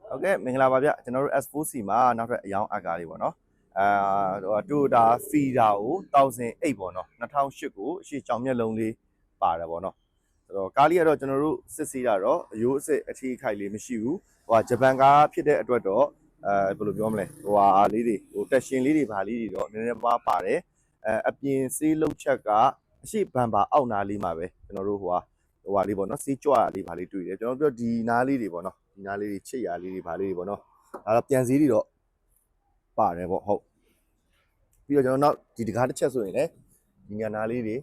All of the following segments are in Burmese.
ဟုတ်ကဲ့မင်္ဂလာပါဗျကျွန်တော်တို့ S4C မှာနောက်ထပ်အယောင်အကားလေးပေါ့နော်Toyota Fielder ကို1008ပေါ့နော်2008ကိုအရှိကြောင်မျက်လုံးလေးပါတယ်ပေါ့နော်ဆိုတော့ကားလေးကတော့ကျွန်တော်တို့စစ်ဆေးတာတော့အယိုးအစ်အထီးခိုက်လေးမရှိဘူးဟိုဂျပန်ကားဖြစ်တဲ့အတွက်တော့ဘယ်လိုပြောမလဲဟိုဟာလေးတွေဟိုတက်ရှင်လေးတွေဗာလေးတွေတော့နည်းနည်းပါးပါတယ်အပြင်ဆေးလုံးချက်ကအရှိဘန်ပါအောက်နားလေးမှာပဲကျွန်တော်တို့ဟိုဟာလေးပေါ့နော်ဆေးကြွလေးဗာလေးတွေ့တယ်ကျွန်တော်ပြောဒီနားလေးတွေပေါ့နော်ဒီနားလေးတွေချစ်ရလေးတွေဗာလေးတွေပေါ့နော်ဒါတော့ပြန်စည်းတွေတော့ပါတယ်ပေါ့ဟုတ်ပြီးတော့ကျွန်တော်နောက်ဒီတကားတစ်ချက်ဆိုရင်လည်းဒီညာနားလေးတွေ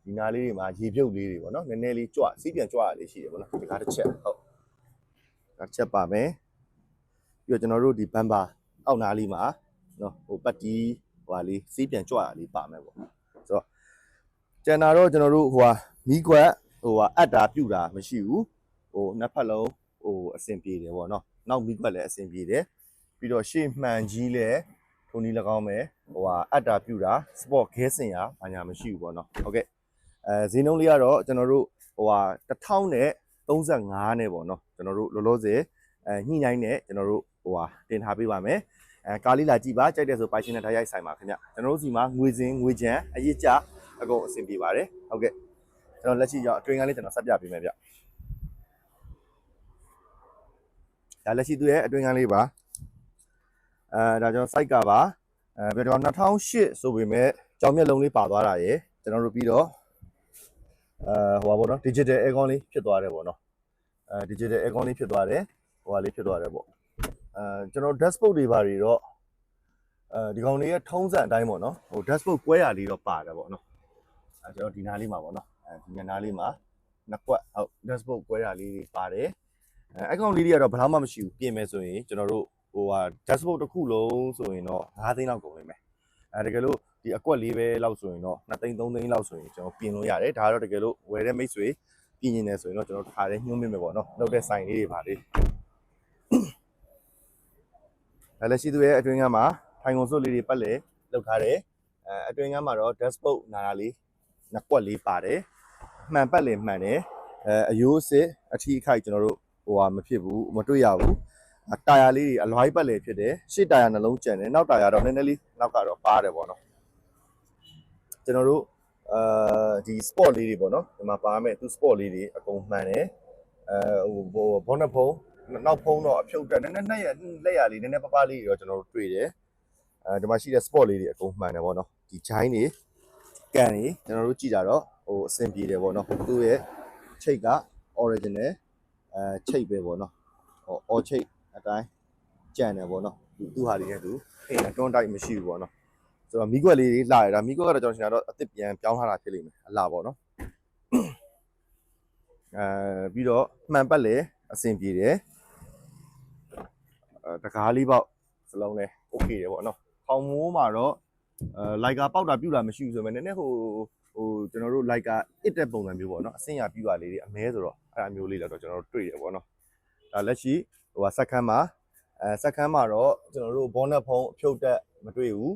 ဒီနားလေးတွေမှာရေပြုတ်လေးတွေပေါ့နော်နည်းနည်းလေးကြွစီးပြန်ကြွရလေးရှိတယ်ပေါ့နော်ဒီတကားတစ်ချက်ဟုတ်ဒါတစ်ချက်ပါမယ်ပြီးတော့ကျွန်တော်တို့ဒီဘန်ပါအောက်နားလေးမှာနော်ဟိုပတ်တီးဟိုဟာလေးစီးပြန်ကြွရလေးပါမယ်ပေါ့ဆိုတော့ကျန်တာတော့ကျွန်တော်တို့ဟိုဟာမီးကွက်ဟိုဟာအပ်တာပြုတ်တာမရှိဘူးဟိုနှစ်ဖက်လုံးဟိုအဆင်ပြေတယ်ပေါ့နော်နောက်မီးကွက်လည်းအဆင်ပြေတယ်ပြီးတော့ရှေ့မှန်ကြီးလည်းထုံးနီ၎င်းပဲဟိုဟာအပ်တာပြုတ်တာ sport ခဲစင်ရဘာညာမရှိဘူးပေါ့နော်ဟုတ်ကဲ့ဈေးနှုန်းလေးကတော့ကျွန်တော်တို့ဟိုဟာ1035နဲ့ပေါ့နော်ကျွန်တော်တို့လောလောဆယ်ညှိနှိုင်းနဲ့ကျွန်တော်တို့ဟိုဟာတင်ထားပေးပါမယ်ကားလေးလာကြည့်ပါကြိုက်တယ်ဆိုပိုင်ရှင်နဲ့ထားရိုက်ဆိုင်ပါခင်ဗျကျွန်တော်တို့စီမှာငွေစင်ငွေချမ်းအရေးကြအကုန်အဆင်ပြေပါတယ်ဟုတ်ကဲ့ကျွန်တော်လက်ရှိရောက်အတွင်းကလေးကျွန်တော်ဆက်ပြပေးမယ်ဗျဒါလက်ရှိသူရဲ့အတွင်းကလေးပါဒါကျွန်တော် site ကပါဘယ်တော့2008ဆိုပေမဲ့ကြောင်မျက်လုံးလေးပါသွားတာရယ်ကျွန်တော်တို့ပြီးတော့ဟိုပါပေါ့နော် digital aircon လေးဖြစ်သွားတယ်ပေါ့နော်digital aircon လေးဖြစ်သွားတယ်ဟိုဟာလေးဖြစ်သွားတယ်ပေါ့ကျွန်တော် dashboard တွေပါတွေတော့ဒီကောင်လေးရဲ့ထုံးစံအတိုင်းပေါ့နော်ဟို dashboard ကွဲရလေးတော့ပါတယ်ပေါ့နော်ကျွန်တော်ဒီနားလေးမှာပေါ့နော်ဒီနားလေးမှာနှစ်ကွက်ဟုတ် dashboard ကွဲရလေးတွေပါတယ်အကောင်လေးတွေကတော့ဘယ်တော့မှမရှိဘူးပြင်မယ်ဆိုရင်ကျွန်တော်တို့ဟိုဟာ dashboard တစ်ခုလုံးဆိုရင်တော့9သိန်းလောက်ကုန်နေမယ်တကယ်လို့ဒီအကွက်လေးပဲလောက်ဆိုရင်တော့2သိန်း3သိန်းလောက်ဆိုရင်ကျွန်တော်ပြင်လို့ရတယ်ဒါကတော့တကယ်လို့ဝယ်တဲ့မိတ်ဆွေပြင်နေတယ်ဆိုရင်တော့ကျွန်တော်ထားတယ်ညှိုးမိမယ်ပေါ့နော်လောက်တဲ့ဆိုင်လေးတွေပါလေလက်ရှိသူရဲ့အတွင်းကမှာထိုင်ကုန်စုပ်လေးတွေပတ်လေလောက်ထားတယ်အတွင်းကမှာတော့ dashboard နားလေးနှစ်ကွက်လေးပါတယ်မှန်ပတ်လေမှန်တယ်အယိုးအစ်အထီးအခိုက်ကျွန်တော်တို့ဟိုဟာမဖြစ်ဘူးမတွေ့ရဘူးတာယာလေးတွေအလွိုင်းပတ်လေဖြစ်တယ်ရှေ့တာယာနှလုံးကျန်တယ်နောက်တာယာတော့နည်းနည်းလေးနောက်ကတော့ပါတယ်ပေါ့နော်ကျွန်တော်တို့ဒီ sport လေးတွေပေါ့နော်ဒီမှာပါမယ်သူ sport လေးတွေအကုန်မှန်တယ်ဟိုဘောနဖုံးနောက်ဖုံးတော့အဖြုတ်တက်နည်းနည်းလက်ရလေးနည်းနည်းပပလေးတွေတော့ကျွန်တော်တို့တွေ့တယ်ဒီမှာရှိတဲ့ sport လေးတွေအကုန်မှန်တယ်ပေါ့နော်ဒီဂျိုင်းတွေကန်တွေကျွန်တော်တို့ကြည့်တာတော့ဟိုအဆင်ပြေတယ်ပေါ့နော်သူ့ရဲ့ချိတ်က original ချိတ်ပဲပေါ့နော်ဟို all ချိတ်အတိုင်းကြံတယ်ပေါ့နော်သူ့ဟာလေးနဲ့သူအိမ်တွန်းတိုက်မရှိဘူးပေါ့နော်ဆိုတော့မီးကွက်လေးလာရတာမီးကွက်ကတော့ကျွန်တော်ရှင်ကတော့အစ်စ်ပြန်ပြောင်းထားတာဖြစ်လိမ့်မယ်အလားပေါ့နော်ပြီးတော့မှန်ပတ်လေအဆင်ပြေတယ်တကားလေးပေါက်စလုံးလဲ okay တယ်ပေါ့နော်ခေါင်းမိုးမှာတော့လိုက်ကာပေါက်တာပြူတာမရှိဘူးဆိုပေမဲ့နည်းနည်းဟိုကျွန်တော်တို့လိုက်ကာအစ်တဲ့ပုံစံမျိုးပေါ့နော်အဆင်ရပြူတာလေးတွေအမဲဆိုတော့အဲ့အမျိုးလေးတော့ကျွန်တော်တို့တွေ့ရပေါ့နော်ဒါလက်ရှိဟိုဟာစက္ကန့်မှာစက္ကန့်မှာတော့ကျွန်တော်တို့ဘောနက်ဖုံးအဖြုတ်တက်မတွေ့ဘူး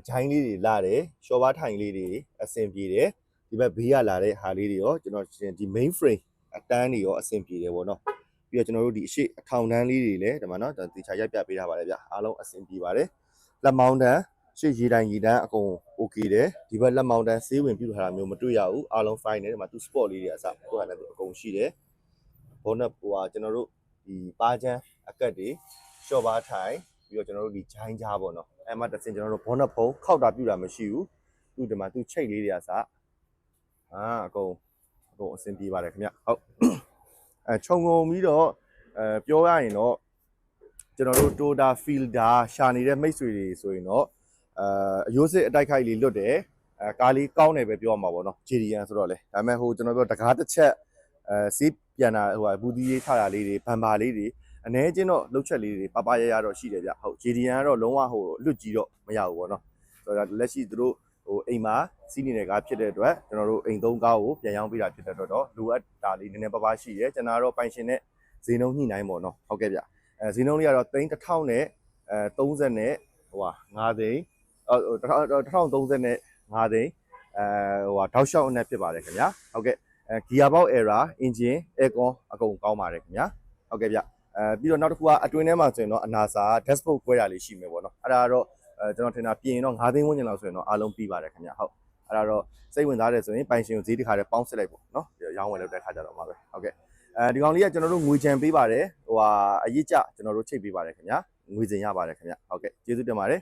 ဂျိုင်းလေးတွေလာတယ်ရှော့ဘားထိုင်လေးတွေအဆင်ပြေတယ်ဒီဘက်ဘေးကလာတဲ့ဟာလေးတွေရောကျွန်တော်ဒီ main frame အတန်းတွေရောအဆင်ပြေတယ်ပေါ့နော်ပြီးတော့ကျွန်တော်တို့ဒီအရှိအထောင်တန်းလေးတွေလည်းဒီမှာနော်တေချာရိုက်ပြပေးထားပါတယ်ဗျအားလုံးအဆင်ပြေပါတယ်လက်မောင်းတန်းရှေ့ရေတန်းအကုန် okay တယ်ဒီဘက်လက်မောင်းတန်းဆေးဝင်ပြုထားတာမျိုးမတွေ့ရဘူးအားလုံး fine တယ်ဒီမှာသူ sport လေးတွေအစသူကလည်းအကုန်ရှိတယ်ဘောနက်ဟိုဟာကျွန်တော်တို့ဒီပါချမ်းအကက်တွေရှော့ဘားထိုင်ပြီးတော့ကျွန်တော်တို့ဒီဂျိုင်းကြားပေါ့နော်အဲ့မှာတစ်စင်ကျွန်တော်တို့ဘောနက်ဖုံးခောက်တာပြူတာမရှိဘူးသူဒီမှာသူချိတ်လေးတွေအစအကုန်အဆင်ပြေပါတယ်ခင်ဗျဟုတ်ခြုံငုံပြီးတော့ပြောရရင်တော့ကျွန်တော်တို့ Toyota Fielder ရှာနေတဲ့မိတ်ဆွေတွေဆိုရင်တော့အယိုးစစ်အတိုက်ခိုက်လေးလွတ်တယ်ကားလေးကောင်းတယ်ပဲပြောမှာပေါ့နော် JDN ဆိုတော့လေဒါပေမဲ့ဟိုကျွန်တော်ပြောတကားတစ်ချက်စီးပြန်တာဟိုဘူးဒီရေးထားတာလေးတွေဘန်ပါလေးတွေအ ਨੇ ချင်းတော့လှုပ်ချက်လေးတွေပပရတော့ရှိတယ်ဗျဟုတ် JDN ကတော့လုံးဝဟိုလွတ်ကြီးတော့မရဘူးပေါ့နော်ဆိုတော့လက်ရှိသူတို့ဟိုအိမ်မှာစီးနေတဲ့ကားဖြစ်တဲ့အတွက်ကျွန်တော်တို့အိမ်သုံးကားကိုပြန်ရောင်းပေးတာဖြစ်တဲ့အတွက်တော့လိုအပ်တာလေးနည်းနည်းပါးပါးရှိတယ်ကျွန်တော်တော့ပိုင်ရှင်နဲ့ဈေးနှုန်းညှိနှိုင်းပေါ့နော်ဟုတ်ကဲ့ဗျဈေးနှုန်းလေးကတော့3000နဲ့30နဲ့ဟိုဟာ9သိန်း1030နဲ့9သိန်းဟိုဟာတောက်လျှောက်အနဲ့ဖြစ်ပါတယ်ခင်ဗျာဟုတ်ကဲ့gearbox error engine aircon အကုန်ကောင်းပါတယ်ခင်ဗျာဟုတ်ကဲ့ဗျ ပြီးတော့နောက်တစ်ခုကအတွင်းထဲမှာဆိုရင်တော့အနာစာ dashboard ကွဲတာလေးရှိမယ်ပေါ့နော်အဲ့ဒါကတော့ကျွန်တော်ထင်တာပြင်တော့9သိန်းဝန်းကျင်လောက်ဆိုရင်တော့အားလုံးပြီးပါတယ်ခင်ဗျဟုတ်အဲ့ဒါတော့စိတ်ဝင်စားတယ်ဆိုရင်ပိုင်ရှင်ကိုဈေးတစ်ခါတည်းပေါင်းစစ်လိုက်ပေါ့နော်ရောင်းဝယ်လုပ်တဲ့ခါကြတော့မှာပဲဟုတ်ကဲ့ဒီကောင်လေးကကျွန်တော်တို့ငွေချံပေးပါတယ်ဟိုဟာအရေးကြကျွန်တော်တို့ချိတ်ပေးပါတယ်ခင်ဗျာငွေစင်ရပါတယ်ခင်ဗျာဟုတ်ကဲ့ကျေးဇူးတင်ပါတယ်